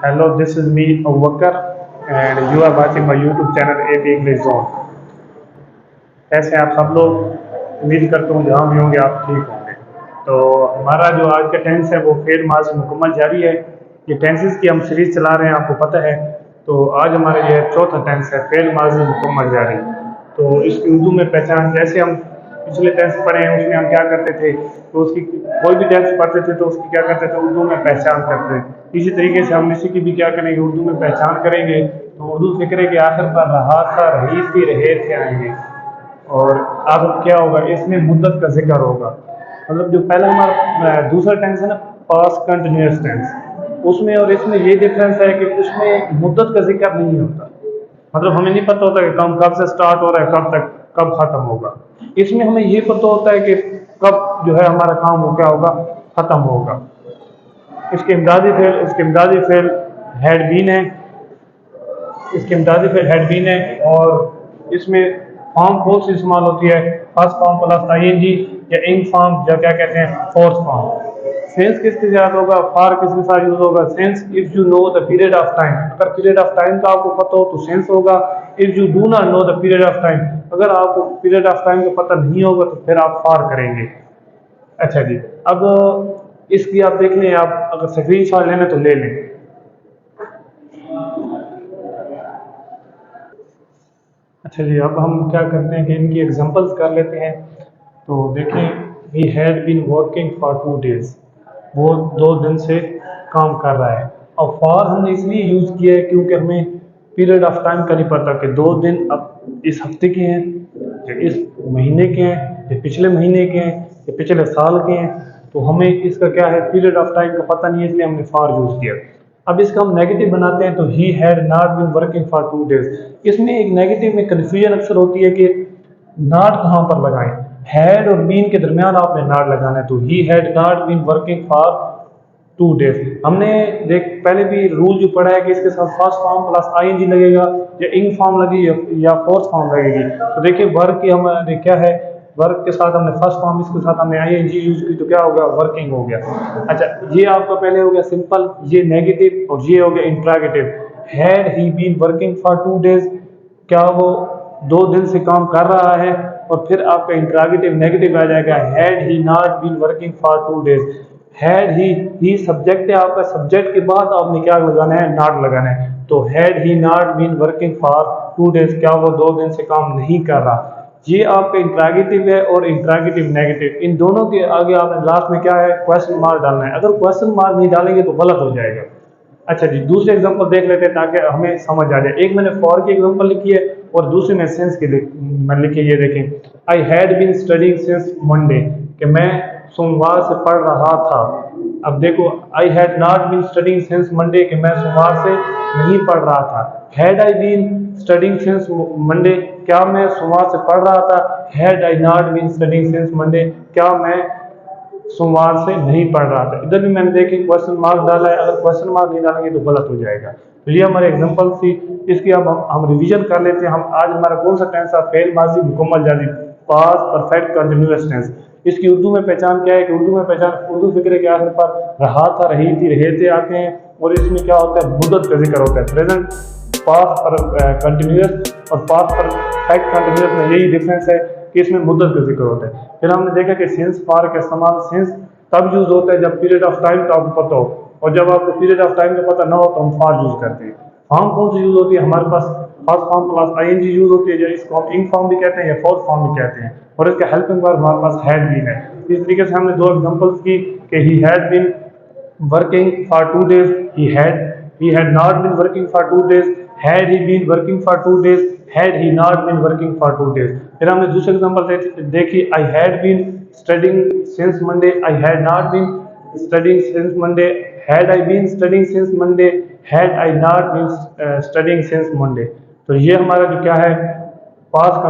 Hello, this is me, Awakar, and you are watching my YouTube channel AP English Zone. कैसे हैं आप सब लोग? उम्मीद करता हूँ जहाँ भी होंगे आप ठीक होंगे। तो हमारा जो आज का टेंस है वो फेल मार्च मुकम्मल जारी है। ये टेंसेस की हम सीरीज चला रहे हैं, आपको पता है। तो आज हमारा ये चौथा टेंस है, फेल मार्च मुकम्मल जारी। तो इसकी उर्दू में पहचान, जैसे हम पिछले टेंस पढ़े हैं उसमें हम क्या करते थे, तो उसकी कोई भी टेंस पढ़ते थे तो उसकी क्या करते थे, उर्दू में पहचान करते थे। इसी तरीके से हम इसी की भी क्या करेंगे, उर्दू में पहचान करेंगे। तो उर्दू फिक्रे के आखिर पर रहा था, रही थी, रहे थे आएंगे। और अब क्या होगा, इसमें मुद्दत का जिक्र होगा। मतलब जो पहला हमारा दूसरा टेंस है ना, पास्ट कंटिन्यूअस टेंस, उसमें और इसमें ये डिफरेंस है कि उसमें मुद्दत का जिक्र नहीं होता। मतलब हमें नहीं पता होता कि काम कब से स्टार्ट हो रहा है, कब तक कब खत्म होगा। इसमें हमें ये पता होता है कि कब जो है हमारा काम वो क्या होगा, खत्म होगा। इसके इमदादी फेल हैड बीन है। इसके इमदादी फेल हैड बीन है। और इसमें फॉर्म कौन सी इस्तेमाल होती है, फर्स्ट फॉर्म प्लस आईएनजी या इंग फॉर्म, या क्या कहते हैं, फोर्थ फॉर्म। सेंस किसके साथ होगा, फॉर किसके साथ यूज होगा, sense if you know the period of time. अगर पीरियड ऑफ टाइम का आपको पता हो तो सेंस होगा। If you do not know the period of time, अगर आपको पीरियड ऑफ टाइम का पता नहीं होगा तो फिर आप फॉर करेंगे। अच्छा जी, अब इसकी आप देख लें, आप अगर स्क्रीन शॉट लेना तो ले लें। अच्छा जी, अब हम क्या करते हैं कि इनकी एग्जांपल्स कर लेते हैं। तो देखें, he had been working for 2 days, वो 2 दिन से काम कर रहा है। और फॉर हमने इसलिए यूज़ किया है क्योंकि हमें पीरियड ऑफ टाइम का नहीं पता कि 2 दिन अब इस हफ्ते के हैं, या इस महीने के हैं, या पिछले महीने के हैं, या पिछले साल के हैं। तो हमें इसका क्या है, पीरियड ऑफ टाइम का पता नहीं है, इसलिए हमने फॉर यूज़ किया। अब इसका हम नेगेटिव बनाते हैं, तो he had not been working for 2 days। इसमें एक नेगेटिव में कन्फ्यूजन अक्सर होती है कि नॉट कहाँ पर लगाएं। हैड और बीन के दरमियान आपने नॉट लगाना है। तो he had not been working for 2 days। हमने पहले भी रूल जो पढ़ा है कि इसके साथ फर्स्ट फॉर्म प्लस आईएनजी लगेगा, या इंग फॉर्म लगेगी, या फोर्थ फॉर्म लगेगी। तो देखिए वर्क की हमारे क्या है, वर्क के साथ हमने फर्स्ट फॉर्म, इसके साथ हमने आईएनजी यूज की, तो क्या हो गया, वर्किंग हो गया। अच्छा, ये आपका पहले हो गया सिंपल, ये नेगेटिव, और ये हो गया interrogative. Had he been working for 2 days, क्या वो 2 दिन से काम कर रहा है। और फिर आपका इंट्रागेटिव नेगेटिव आ जाएगा, had he not been working for 2 days। Had he subject है आपका, सब्जेक्ट के बाद आपने क्या लगाना है, नॉट लगाना है। तो had he not been working for 2 days, क्या वो 2 दिन से काम नहीं कर रहा। ये आपका इंट्रागेटिव है और इंट्रागेटिव नेगेटिव, इन दोनों के आगे आपने लास्ट में क्या है, क्वेश्चन मार्क डालना है। अगर क्वेश्चन मार्क नहीं डालेंगे तो गलत हो जाएगा। अच्छा जी, दूसरे एग्जांपल देख लेते हैं ताकि हमें समझ आ जाए। एक मैंने फॉर की एग्जांपल लिखी है और दूसरी में सेंस की मैंने लिखी है। ये देखें, I had been studying since Monday, कि मैं सोमवार से पढ़ रहा था। अब देखो, I had not been studying since Monday, कि मैं सोमवार से नहीं पढ़ रहा था। Had I been studying since Monday, क्या मैं सोमवार से पढ़ रहा था। Had I not been studying since Monday, क्या मैं सोमवार से नहीं पढ़ रहा था। इधर भी मैंने देखे क्वेश्चन मार्क डाला है, अगर क्वेश्चन मार्क नहीं डालेंगे तो गलत हो जाएगा। तो ये हमारे एग्जांपल थी। इसकी अब हम रिवीजन कर लेते हैं। हम आज हमारा कौन सा टेंस है, फेल माजी मुकम्मल जारी, पास्ट परफेक्ट कंटिन्यूअस टेंस। इसकी उर्दू में पहचान क्या है कि उर्दू में पहचान, उर्दू फिक्रे के आखिर पर रहा था, रही थी, रहे थे आते हैं। और इसमें क्या होता है, मुद्दत का जिक्र होता है। प्रेजेंट, पास्ट पर कंटिन्यूअस और पास्ट परफेक्ट कंटिन्यूअस में यही डिफरेंस है कि इसमें मुद्दत का जिक्र होता है। फिर हमने देखा कि सेंस फॉर का इस्तेमाल, सेंस तब यूज होता है जब पीरियड ऑफ टाइम का आपको पता हो, और जब आपको पीरियड ऑफ टाइम का पता ना हो तो हम फॉर यूज करते हैं। फॉर्म कौन सी यूज होती है, हमारे पास first form plus ING use होती है, जिसको हम इंग फॉर्म भी कहते हैं या फोर्थ फॉर्म भी कहते हैं। और इसका हेल्पिंग वर्ब हमारे पास हैड बीन है। इस तरीके से हमने 2 एग्जांपल्स की कि he had been working for 2 days, he had not been working for 2 days, had he been working for 2 days, had he not been working for 2 days। फिर हमने दूसरे एग्जांपल देखी, I had been studying since Monday, I had not been studying since Monday, had I been studying since Monday, had I not been studying since Monday। तो ये हमारा जो क्या है, पास्ट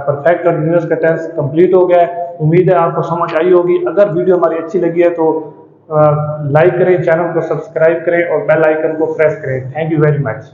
परफेक्ट कंटिन्यूअस का टेंस कंप्लीट हो गया है। उम्मीद है आपको समझ आई होगी। अगर वीडियो हमारी अच्छी लगी है तो लाइक करें, चैनल को सब्सक्राइब करें और बेल आइकन को प्रेस करें। Thank you very much.